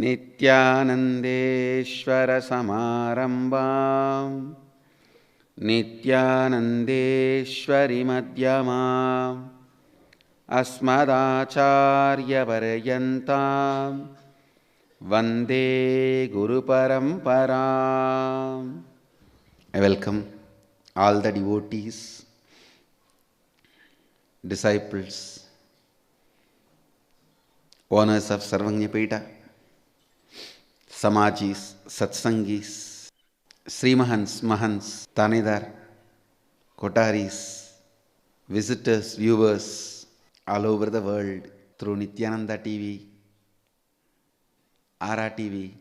नित्यानन्देश्वरसमारम्भां नित्यानन्देश्वरिमध्यमाम् अस्मदाचार्यपर्यन्तां वन्दे गुरुपरम्पराम्. I welcome all the devotees, disciples, owners of Sarvanyapeta, Samajis, Satsangis, Srimahans, Mahans, Tanedar, Kotaris, visitors, viewers all over the world through Nityananda TV, Ara TV,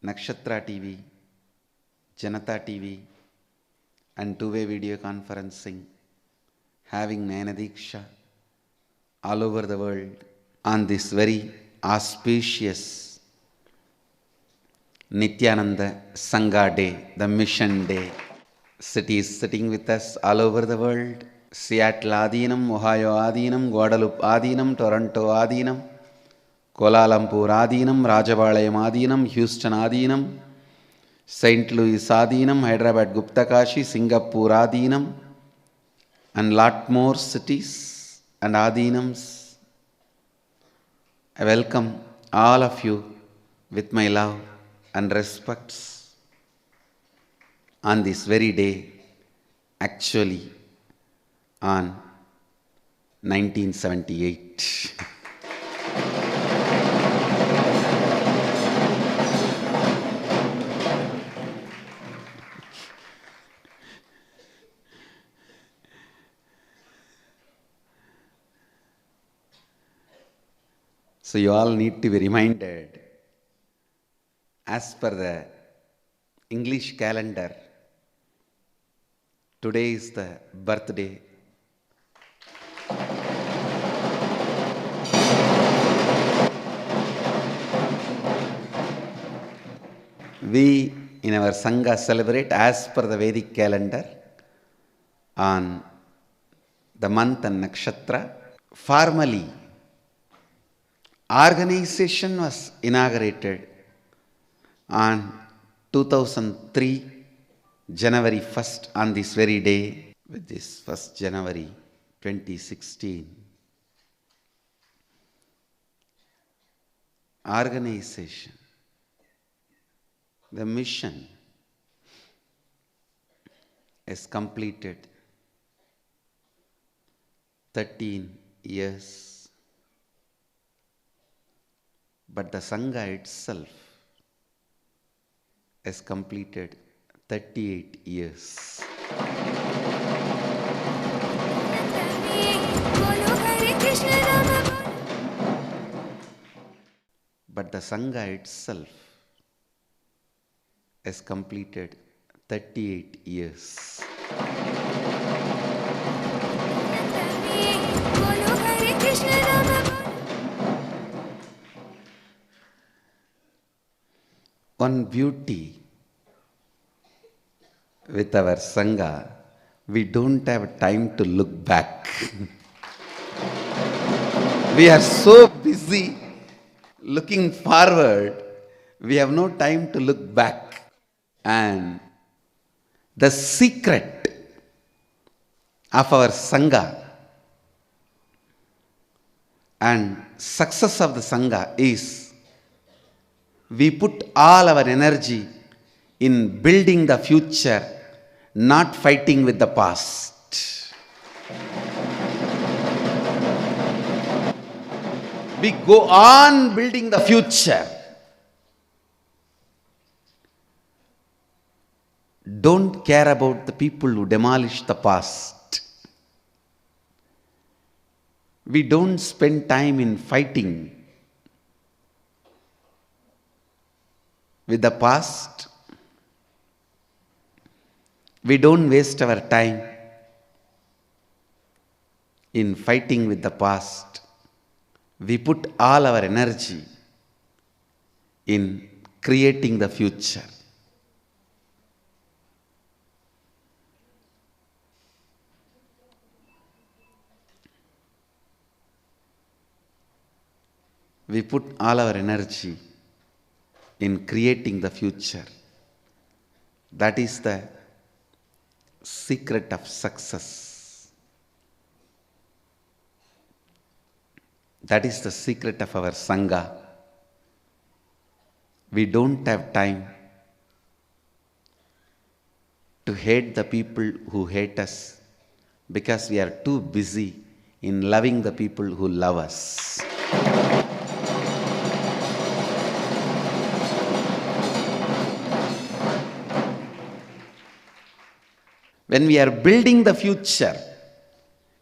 Nakshatra TV, Janata TV, and two-way video conferencing, having Nayanadiksha all over the world on this very auspicious Nityananda Sangha Day, the Mission Day. Cities sitting with us all over the world: Seattle Adinam, Ohio Adinam, Guadalupe Adinam, Toronto Adinam, Kuala Lumpur Adinam, Rajapalayam Adinam, Houston Adinam, St. Louis Adinam, Hyderabad Gupta Kashi, Singapore Adinam, and lot more cities and Adinams. I welcome all of you with my love and respects on this very day, actually on 1978. So you all need to be reminded, as per the English calendar, today is the birthday we in our Sangha celebrate as per the Vedic calendar on the month and nakshatra. Formally, organization was inaugurated on 2003 January 1st on this very day, with this 1st January 2016. Organization, the mission is completed 13 years. But the Sangha itself has completed 38 years. But the Sangha itself has completed 38 years. One beauty with our Sangha, we don't have time to look back. We are so busy looking forward, we have no time to look back. And the secret of our Sangha and success of the Sangha is we put all our energy in building the future, not fighting with the past. We go on building the future. Don't care about the people who demolish the past. We don't spend time in fighting with the past. We don't waste our time in fighting with the past. We put all our energy in creating the future. We put all our energy in creating the future. That is the secret of success. That is the secret of our Sangha. We don't have time to hate the people who hate us because we are too busy in loving the people who love us. When we are building the future,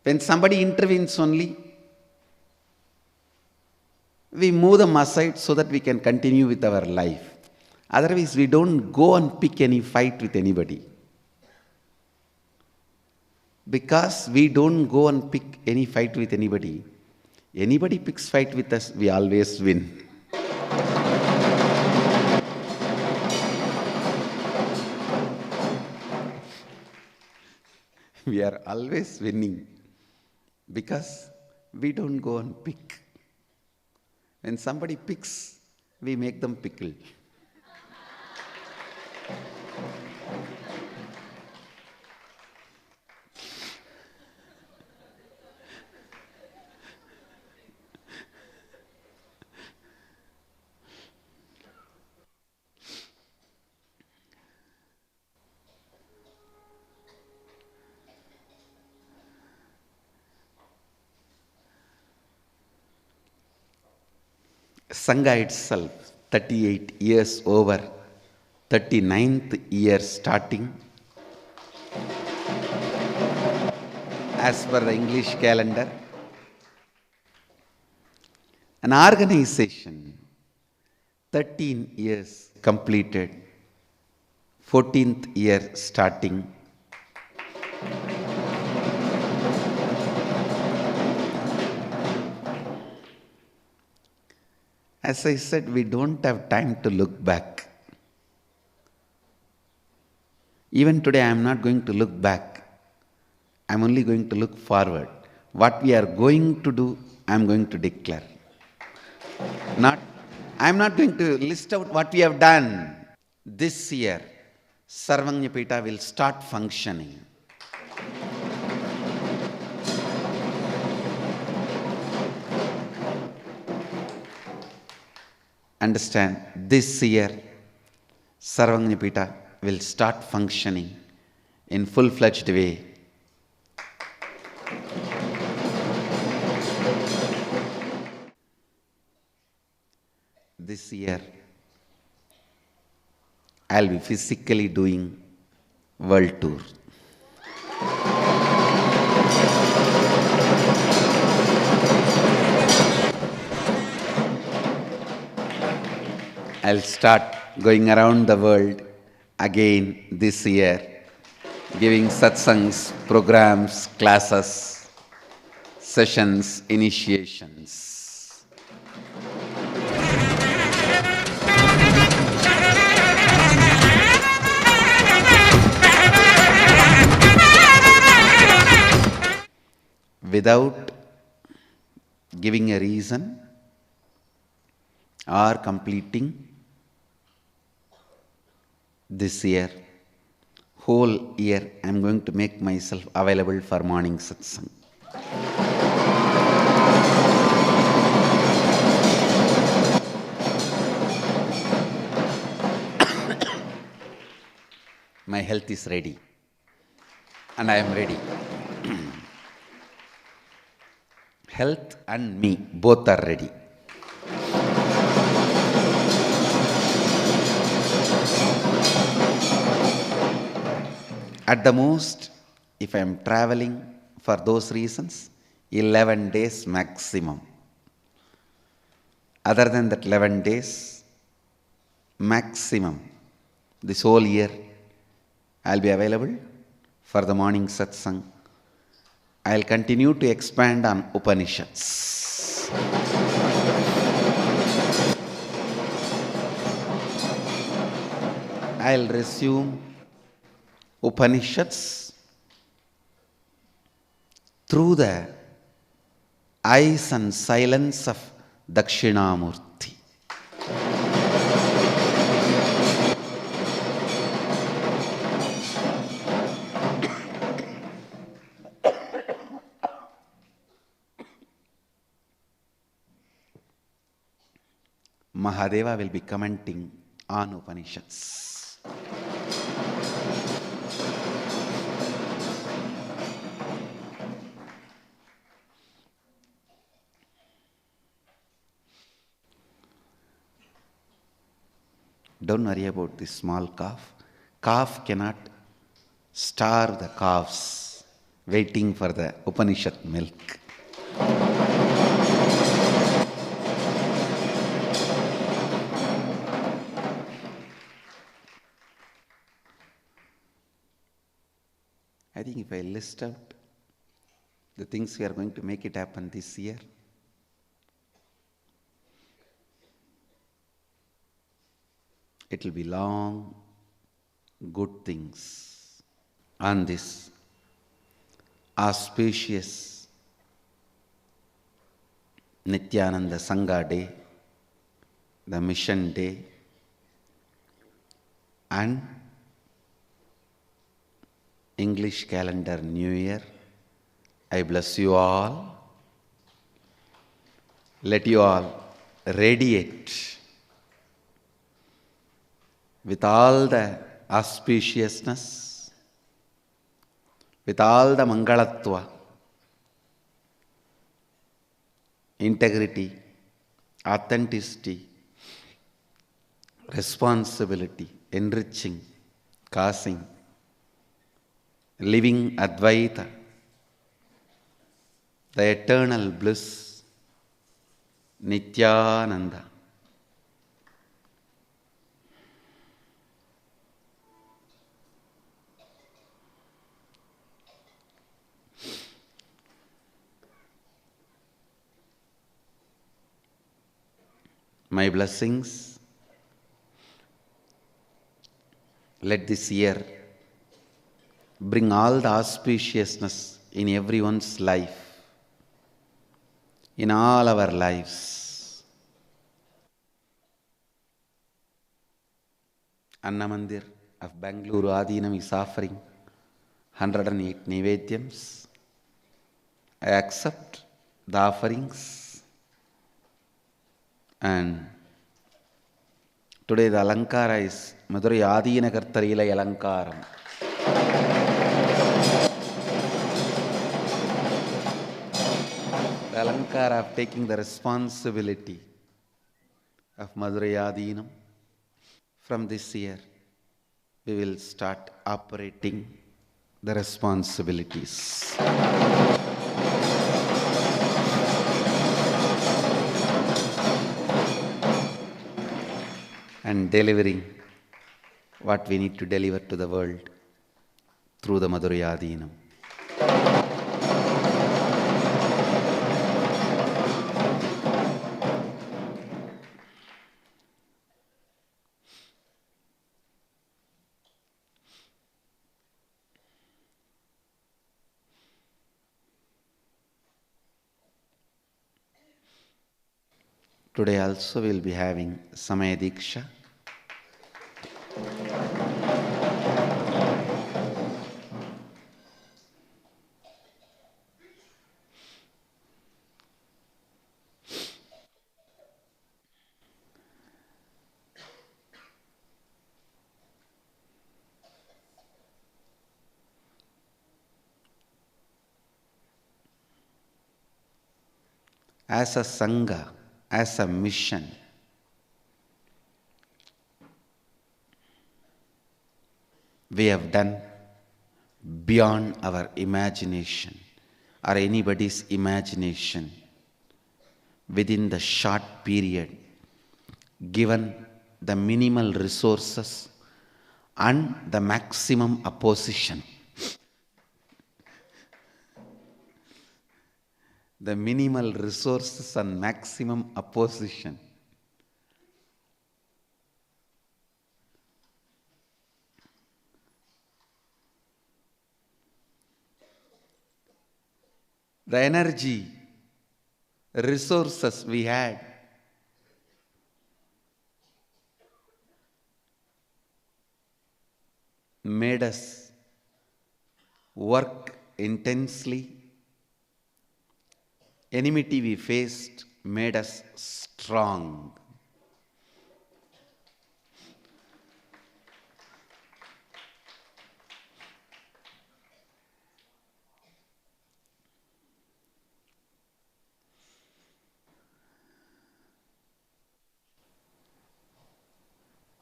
when somebody intervenes only, we move them aside so that we can continue with our life. Otherwise, we don't go and pick any fight with anybody. Because we don't go and pick any fight with anybody picks fight with us, we always win. We are always winning because we don't go and pick. When somebody picks, we make them pickle. Sangha itself, 38 years over, 39th year starting. As per the English calendar, an organization, 13 years completed, 14th year starting. As I said, we don't have time to look back. Even today, I am not going to look back. I am only going to look forward. What we are going to do, I am going to declare. I am not going to list out what we have done. This year, Sarvajñapita will start functioning. Understand, this year, Sarvajñapita will start functioning in full-fledged way. This year, I'll be physically doing world tour. I'll start going around the world again this year, giving satsangs, programs, classes, sessions, initiations. Without giving a reason or completing this year, whole year, I am going to make myself available for morning satsang. My health is ready, and I am ready. Health and me, both are ready. At the most, if I am traveling for those reasons, 11 days maximum. Other than that 11 days, maximum, this whole year, I'll be available for the morning satsang. I'll continue to expand on Upanishads. I'll resume Upanishads through the eyes and silence of Dakshinamurti. Mahadeva will be commenting on Upanishads. Don't worry about this small calf. Calf cannot starve the calves waiting for the Upanishad milk. I think if I list out the things we are going to make it happen this year, it will be long, good things. On this auspicious Nityananda Sangha Day, the Mission Day, and English calendar New Year, I bless you all. Let you all radiate with all the auspiciousness, with all the mangalatva, integrity, authenticity, responsibility, enriching, causing, living Advaita, the eternal bliss, Nityananda. My blessings, let this year bring all the auspiciousness in everyone's life, in all our lives. Annamandir of Bangalore Adinam is offering 108 Nivedyams. I accept the offerings, and today the Alankara is Madurai Adina Kartarilai Alankaram. The Alankara of taking the responsibility of Madurai Adinam. From this year, we will start operating the responsibilities. And delivering what we need to deliver to the world through the Madurai Adinam. Today also we will be having Samaya Diksha. As a Sangha, as a mission, we have done beyond our imagination or anybody's imagination within the short period, given the minimal resources and the maximum opposition. The minimal resources and maximum opposition. The energy, resources we had made us work intensely. Enmity we faced made us strong.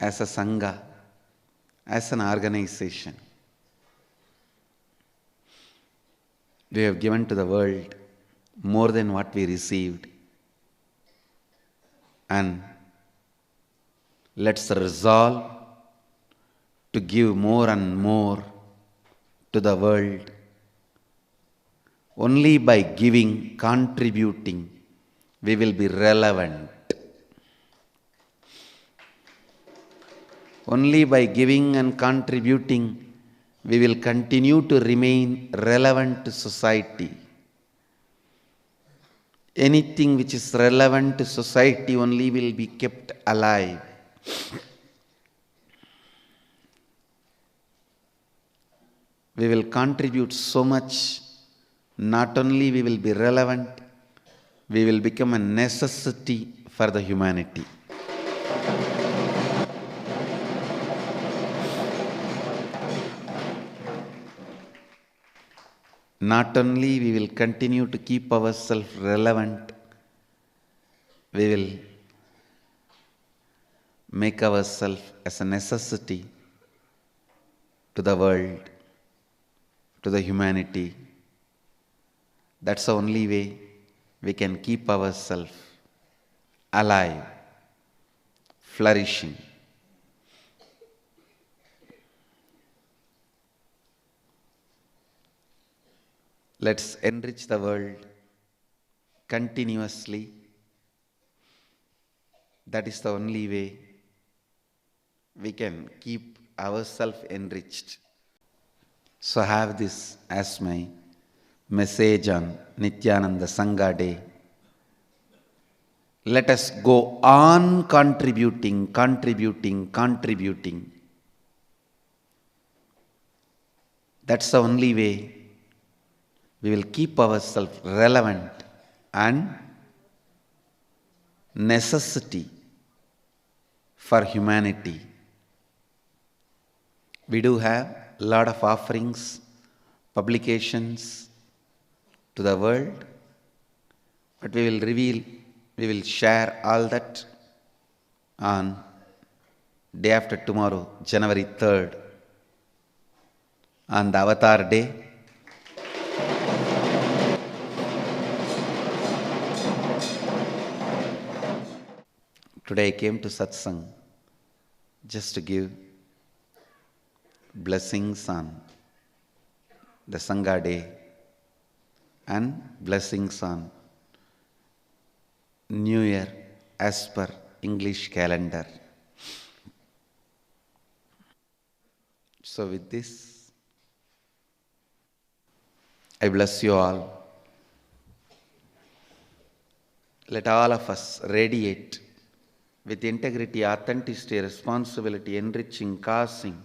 As a Sangha, as an organization, we have given to the world more than what we received. And let's resolve to give more and more to the world. Only by giving, contributing, we will be relevant. Only by giving and contributing, we will continue to remain relevant to society. Anything which is relevant to society only will be kept alive. We will contribute so much, not only we will be relevant, we will become a necessity for the humanity. Not only we will continue to keep ourselves relevant, we will make ourselves as a necessity to the world, to the humanity. That's the only way we can keep ourselves alive, flourishing. Let's enrich the world continuously. That is the only way we can keep ourselves enriched. So have this as my message on Nityananda Sangha Day. Let us go on contributing. That's the only way we will keep ourselves relevant and necessity for humanity. We do have a lot of offerings, publications to the world, but we will share all that on day after tomorrow, January 3rd, on the Avatar Day. Today I came to Satsang just to give blessings on the Sangha Day and blessings on New Year as per English calendar. So with this, I bless you all. Let all of us radiate with integrity, authenticity, responsibility, enriching, causing,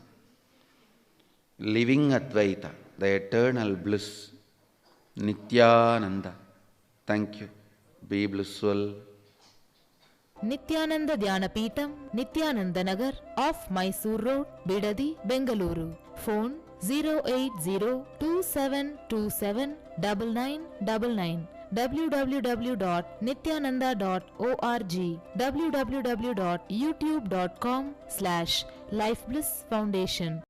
living Advaita, the eternal bliss, Nityananda. Thank you. Be blissful. Nityananda Dhyanapitham, Nityananda Nagar, off Mysore Road, Bidadi, Bengaluru. Phone 08027279999. www.nityananda.org, www.youtube.com/Life Bliss Foundation.